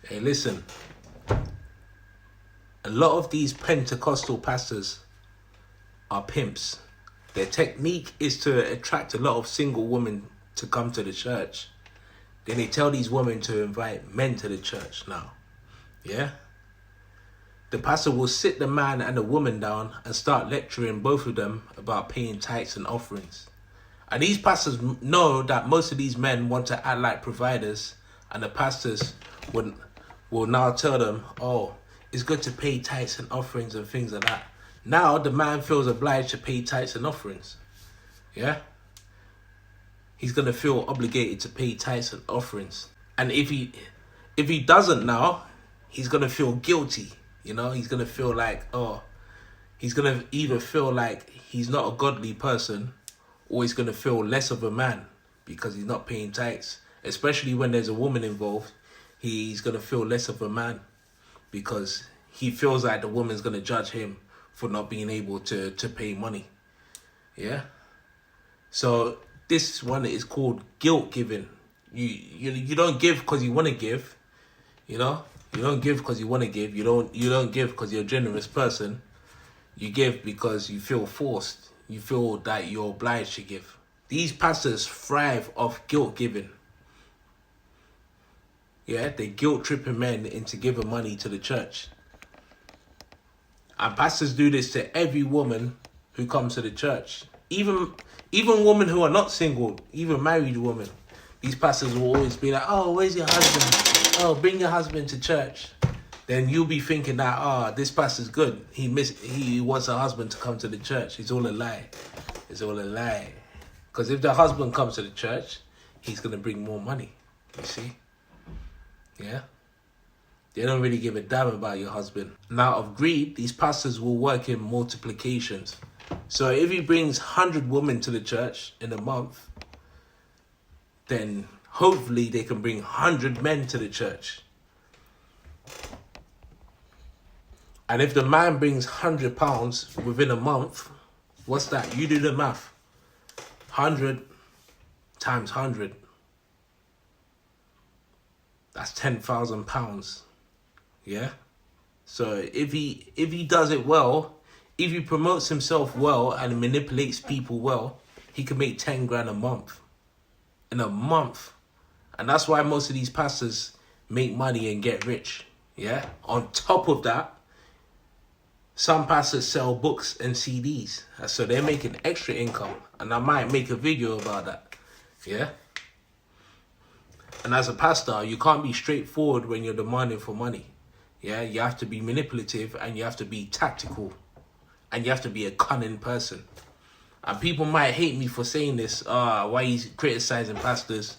Hey, listen. A lot of these Pentecostal pastors are pimps. Their technique is to attract a lot of single women to come to the church. Then they tell these women to invite men to the church now. Yeah? The pastor will sit the man and the woman down and start lecturing both of them about paying tithes and offerings. And these pastors know that most of these men want to act like providers, and the pastors will now tell them, oh, it's good to pay tithes and offerings and things like that. Now the man feels obliged to pay tithes and offerings. Yeah? He's going to feel obligated to pay tithes and offerings. And if he doesn't now, he's going to feel guilty. You know, he's going to feel like, he's going to either feel like he's not a godly person, or he's going to feel less of a man because he's not paying tithes. Especially when there's a woman involved, he's going to feel less of a man because he feels like the woman's going to judge him for not being able to pay money. Yeah? So this one is called guilt giving. You don't give because you want to give, you know? You don't give because you want to give. You don't give because you're a generous person. You give because you feel forced. You feel that you're obliged to give. These pastors thrive off guilt giving. Yeah, they guilt tripping men into giving money to the church. And pastors do this to every woman who comes to the church. Even women who are not single, even married women. These pastors will always be like, oh, where's your husband? Oh, bring your husband to church. Then you'll be thinking that, this pastor's good. He wants a husband to come to the church. It's all a lie. It's all a lie. Because if the husband comes to the church, he's going to bring more money. You see? Yeah? They don't really give a damn about your husband. Now, of greed, these pastors will work in multiplications. So if he brings 100 women to the church in a month, then hopefully they can bring 100 men to the church. And if the man brings £100 within a month, what's that? You do the math. 100 times 100. That's £10,000. Yeah? So if he does it well, if he promotes himself well and manipulates people well, he can make 10 grand a month. In a month. And that's why most of these pastors make money and get rich. Yeah? On top of that, some pastors sell books and CDs. So they're making extra income. And I might make a video about that. Yeah? And as a pastor, you can't be straightforward when you're demanding for money. Yeah? You have to be manipulative and you have to be tactical. And you have to be a cunning person. And people might hate me for saying this. Why he's criticizing pastors?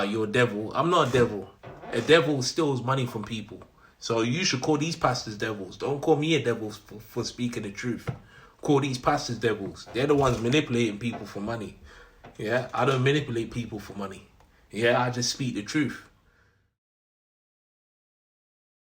You're a devil. I'm not a devil. A devil steals money from people. So you should call these pastors devils. Don't call me a devil for speaking the truth. Call these pastors devils. They're the ones manipulating people for money. Yeah, I don't manipulate people for money. Yeah, I just speak the truth.